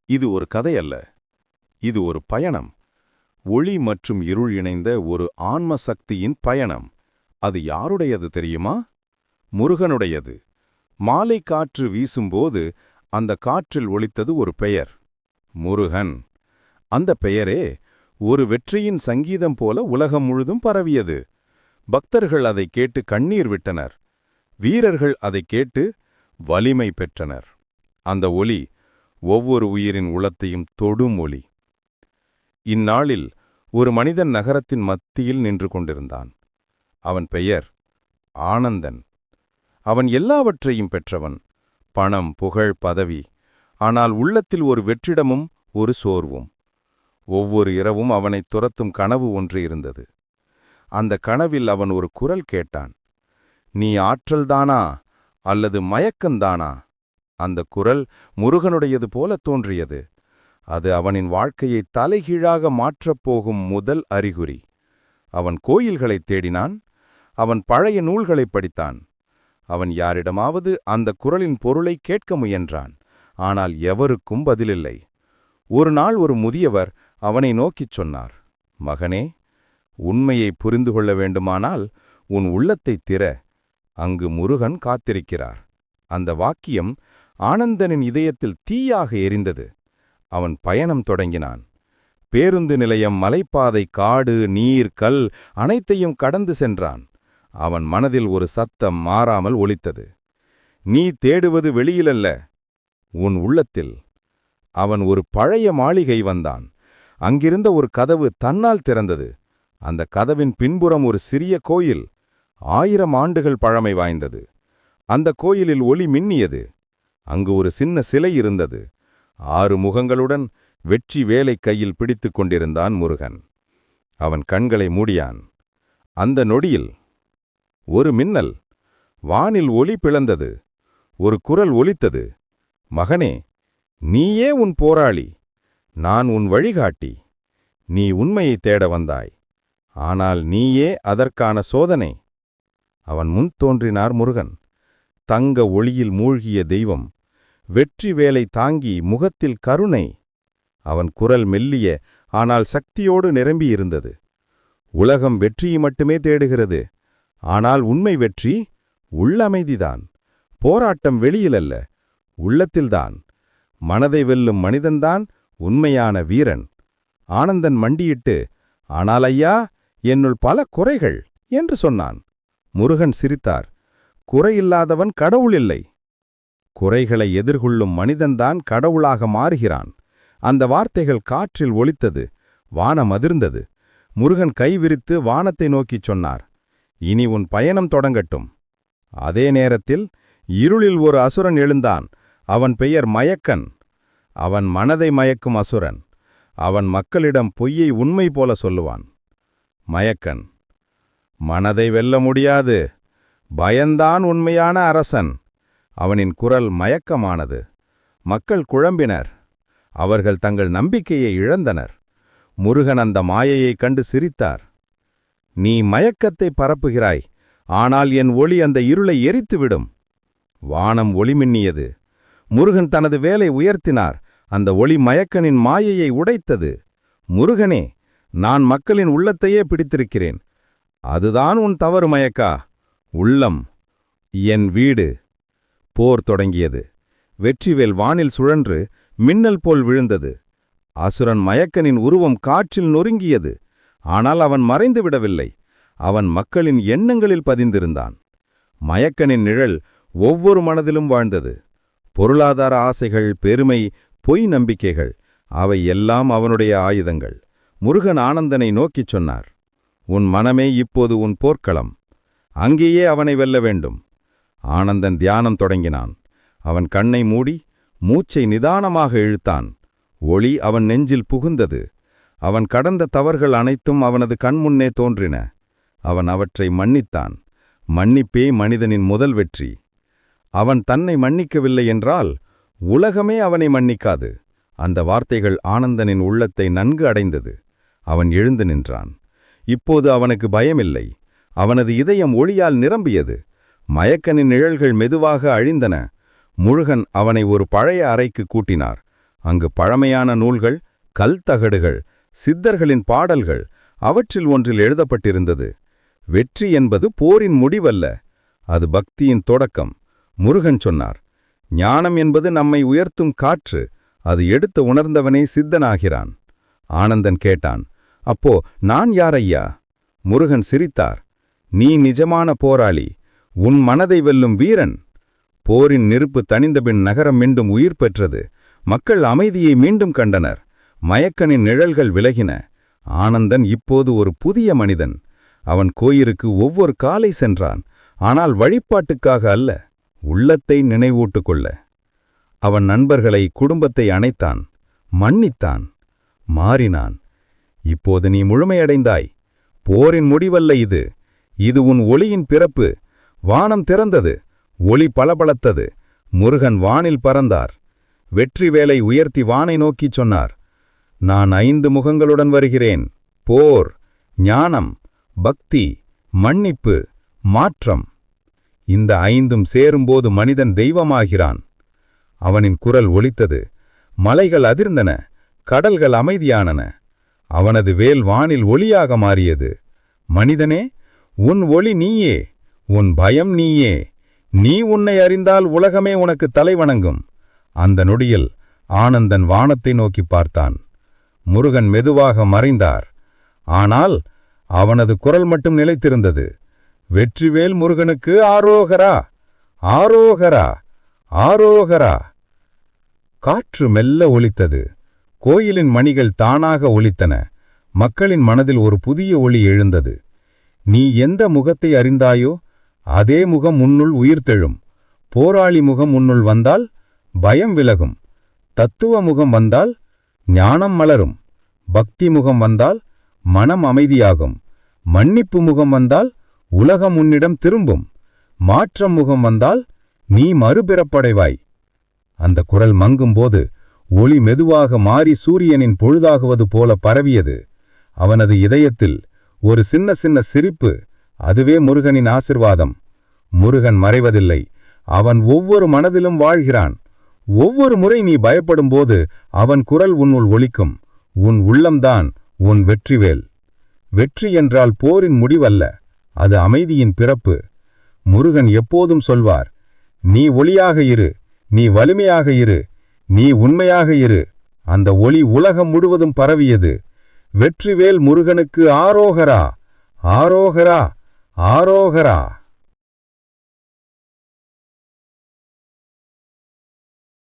இது ஒரு கதை அல்ல, இது ஒரு பயணம். ஒளி மற்றும் இருள் இணைந்த ஒரு ஆன்ம சக்தியின் பயணம். அது யாருடையது தெரியுமா? முருகனுடையது. மாலை காற்று வீசும்போது அந்த காற்றில் ஒலித்தது ஒரு பெயர், முருகன். அந்த பெயரே ஒரு வெற்றியின் சங்கீதம் போல உலகம் முழுதும் பரவியது. பக்தர்கள் அதைக் கேட்டு கண்ணீர் விட்டனர். வீரர்கள் அதைக் கேட்டு வலிமை பெற்றனர். அந்த ஒலி ஒவ்வொரு உயிரின் உளத்தையும் தொடும் ஒலி. இந்நாளில் ஒரு மனிதன் நகரத்தின் மத்தியில் நின்று கொண்டிருந்தான். அவன் பெயர் ஆனந்தன். அவன் எல்லாவற்றையும் பெற்றவன், பணம், புகழ், பதவி. ஆனால் உள்ளத்தில் ஒரு வெற்றிடமும் ஒரு சோர்வும். ஒவ்வொரு இரவும் அவனைத் துரத்தும் கனவு ஒன்று இருந்தது. அந்த கனவில் அவன் ஒரு குரல் கேட்டான். நீ ஆற்றல்தானா அல்லது மயக்கந்தானா? அந்த குரல் முருகனுடையது போல தோன்றியது. அது அவனின் வாழ்க்கையை தலைகீழாக மாற்றப் போகும் முதல் அறிகுறி. அவன் கோயில்களைத் தேடினான். அவன் பழைய நூல்களைப் படித்தான். அவன் யாரிடமாவது அந்த குரலின் பொருளை கேட்க முயன்றான். ஆனால் எவருக்கும் பதிலில்லை. ஒரு நாள் ஒரு முதியவர் அவனை நோக்கிச் சொன்னார், மகனே, உண்மையை புரிந்து கொள்ள வேண்டுமானால் உன் உள்ளத்தைத் திற. அங்கு முருகன் காத்திருக்கிறார். அந்த வாக்கியம் ஆனந்தனின் இதயத்தில் தீயாக எரிந்தது. அவன் பயணம் தொடங்கினான். பேருந்து நிலையம், மலைப்பாதை, காடு, நீர், கல் அனைத்தையும் கடந்து சென்றான். அவன் மனதில் ஒரு சத்தம் மாறாமல் ஒலித்தது. நீ தேடுவது வெளியிலல்ல, உன் உள்ளத்தில். அவன் ஒரு பழைய மாளிகை வந்தான். அங்கிருந்த ஒரு கதவு தன்னால் திறந்தது. அந்த கதவின் பின்புறம் ஒரு சிறிய கோயில், 1000 ஆண்டுகள் பழமை வாய்ந்தது. அந்த கோயிலில் ஒளி மின்னியது. அங்கு ஒரு சின்ன சிலை இருந்தது. 6 முகங்களுடன் வெற்றி வேலை கையில் பிடித்துக் கொண்டிருந்தான் முருகன். அவன் கண்களை மூடியான். அந்த நொடியில் ஒரு மின்னல், வானில் ஒளி பிளந்தது. ஒரு குரல் ஒலித்தது, மகனே, நீயே உன் போராளி, நான் உன் வழிகாட்டி. நீ உண்மையை தேட வந்தாய், ஆனால் நீயே அதற்கான சோதனை. அவன் முன் தோன்றினார் முருகன், தங்க ஒளியில் மூழ்கிய தெய்வம், வெற்றி வேலை தாங்கி, முகத்தில் கருணை. அவன் குரல் மெல்லிய ஆனால் சக்தியோடு நிரம்பியிருந்தது. உலகம் வெற்றியை மட்டுமே தேடுகிறது, ஆனால் உண்மை வெற்றி உள்ளமைதிதான். போராட்டம் வெளியிலல்ல, உள்ளத்தில்தான். மனதை வெல்லும் மனிதன்தான் உண்மையான வீரன். ஆனந்தன் மண்டியிட்டு, ஆனால் ஐயா, என்னுள் பல குறைகள் என்று சொன்னான். முருகன் சிரித்தார். குறையில்லாதவன் கடவுள் இல்லை. குறைகளை எதிர்கொள்ளும் மனிதன்தான் கடவுளாக மாறுகிறான். அந்த வார்த்தைகள் காற்றில் ஒலித்தது. வானம் அதிர்ந்தது. முருகன் கைவிரித்து வானத்தை நோக்கிச் சொன்னார், இனி உன் பயணம் தொடங்கட்டும். அதே நேரத்தில் இருளில் ஒரு அசுரன் எழுந்தான். அவன் பெயர் மயக்கன். அவன் மனதை மயக்கும் அசுரன். அவன் மக்களிடம் பொய்யை உண்மை போல சொல்லுவான். மயக்கன், மனதை வெல்ல முடியாது, பயந்தான் உண்மையான அரசன். அவனின் குரல் மயக்கமானது. மக்கள் குழம்பினர். அவர்கள் தங்கள் நம்பிக்கையை இழந்தனர். முருகன் அந்த மாயையைக் கண்டு சிரித்தார். நீ மயக்கத்தை பரப்புகிறாய், ஆனால் என் ஒளி அந்த இருளை எரித்துவிடும். வானம் ஒளிமின்னியது. முருகன் தனது வேலை உயர்த்தினார். அந்த ஒளி மயக்கனின் மாயையை உடைத்தது. முருகனே, நான் மக்களின் உள்ளத்தையே பிடித்திருக்கிறேன். அதுதான் உன் தவறு மயக்கா. உள்ளம் என் வீடு. போர் தொடங்கியது. வெற்றிவேல் வானில் சுழன்று மின்னல் போல் விழுந்தது. அசுரன் மயக்கனின் உருவம் காற்றில் நொறுங்கியது. ஆனால் அவன் மறைந்து விடவில்லை. அவன் மக்களின் எண்ணங்களில் பதிந்திருந்தான். மயக்கனின் நிழல் ஒவ்வொரு மனதிலும் வாழ்ந்தது. பொருளாதார ஆசைகள், பெருமை, பொய் நம்பிக்கைகள், அவை எல்லாம் அவனுடைய ஆயுதங்கள். முருகன் ஆனந்தனை நோக்கிச் சொன்னார், உன் மனமே இப்போது உன் போர்க்களம். அங்கேயே அவனை வெல்ல வேண்டும். ஆனந்தன் தியானம் தொடங்கினான். அவன் கண்ணை மூடி மூச்சை நிதானமாக இழுத்தான். ஒளி அவன் நெஞ்சில் புகுந்தது. அவன் கடந்த தவறுகள் அனைத்தும் அவனது கண்முன்னே தோன்றின. அவன் அவற்றை மன்னித்தான். மன்னிப்பே மனிதனின் முதல் வெற்றி. அவன் தன்னை மன்னிக்கவில்லை என்றால் உலகமே அவனை மன்னிக்காது. அந்த வார்த்தைகள் ஆனந்தனின் உள்ளத்தை நன்கு அடைந்தது. அவன் எழுந்து நின்றான். இப்போது அவனுக்கு பயமில்லை. அவனது இதயம் ஒளியால் நிரம்பியது. மயக்கனின் நிழல்கள் மெதுவாக அழிந்தன. முருகன் அவனை ஒரு பழைய அறைக்கு கூட்டினார். அங்கு பழமையான நூல்கள், கல் தகடுகள், சித்தர்களின் பாடல்கள், அவற்றில் ஒன்றில் எழுதப்பட்டிருந்தது. வெற்றி என்பது போரின் முடிவல்ல, அது பக்தியின் தொடக்கம். முருகன் சொன்னார், ஞானம் என்பது நம்மை உயர்த்தும் காற்று, அது எடுத்து உணர்ந்தவனே சித்தனாகிறான். ஆனந்தன் கேட்டான், அப்போ நான் யார் ஐயா? முருகன் சிரித்தார், நீ நிஜமான போராளி, உன் மனதை வெல்லும் வீரன். போரின் நெருப்பு தணிந்தபின் நகரம் மீண்டும் உயிர் பெற்றது. மக்கள் அமைதியை மீண்டும் கண்டனர். மயக்கனின் நிழல்கள் விலகின. ஆனந்தன் இப்போது ஒரு புதிய மனிதன். அவன் கோயிலுக்கு ஒவ்வொரு காலை சென்றான், ஆனால் வழிபாட்டுக்காக அல்ல, உள்ளத்தை நினைவூட்டுக் கொள்ள. அவன் நண்பர்களை, குடும்பத்தை அணைத்தான், மன்னித்தான், மாறினான். இப்போது நீ முழுமையடைந்தாய். போரின் முடிவல்ல இது, இது உன் ஒளியின் பிறப்பு. வானம் திறந்தது, ஒளி பளபளத்தது. முருகன் வானில் பறந்தார். வெற்றி வேலை உயர்த்தி வானை நோக்கிச் சொன்னார், நான் 5 முகங்களுடன் வருகிறேன். போர், ஞானம், பக்தி, மன்னிப்பு, மாற்றம். இந்த 5ம் சேரும்போது மனிதன் தெய்வமாகிறான். அவனின் குரல் ஒலித்தது. மலைகள் அதிர்ந்தன, கடல்கள் அமைதியானன. அவனது வேல் வானில் ஒளியாக மாறியது. மனிதனே, உன் ஒளி நீயே, உன் பயம் நீயே. நீ உன்னை அறிந்தால் உலகமே உனக்கு தலைவணங்கும். அந்த நொடியில் ஆனந்தன் வானத்தை நோக்கி பார்த்தான். முருகன் மெதுவாக மறைந்தார். ஆனால் அவனது குரல் மட்டும் நிலைத்திருந்தது. வெற்றிவேல் முருகனுக்கு ஆரோகரா, ஆரோகரா, ஆரோகரா. காற்று மெல்ல ஒலித்தது. கோயிலின் மணிகள் தானாக ஒலித்தன. மக்களின் மனதில் ஒரு புதிய ஒளி எழுந்தது. நீ எந்த முகத்தை அறிந்தாயோ அதே முகம் உன்னுள் உயிர்த்தெழும். போராளி முகம் உன்னுள் வந்தால் பயம் விலகும். தத்துவ முகம் வந்தால் ஞானம் மலரும். பக்தி முகம் வந்தால் மனம் அமைதியாகும். மன்னிப்பு முகம் வந்தால் உலகம் உன்னிடம் திரும்பும். மாற்றம் முகம் வந்தால் நீ மறுபிறப்படைவாய். அந்த குரல் மங்கும்போது ஒளி மெதுவாக மாறி சூரியனின் பொழுதாகுவது போல பரவியது. அவனது இதயத்தில் ஒரு சின்ன சின்ன சிரிப்பு. அதுவே முருகனின் ஆசிர்வாதம். முருகன் மறைவதில்லை, அவன் ஒவ்வொரு மனதிலும் வாழ்கிறான். ஒவ்வொரு முறை நீ பயப்படும்போது அவன் குரல் உன்னுள் ஒலிக்கும். உன் உள்ளம்தான் உன் வெற்றிவேல். வெற்றி என்றால் போரின் முடிவல்ல, அது அமைதியின் பிறப்பு. முருகன் எப்போதும் சொல்வார், நீ ஒளியாக இரு, நீ வலிமையாக இரு, நீ உண்மையாக இரு. அந்த ஒளி உலகம் முழுவதும் பரவியது. வெற்றிவேல் முருகனுக்கு ஆரோகரா, ஆரோகரா, ஆரோகரா.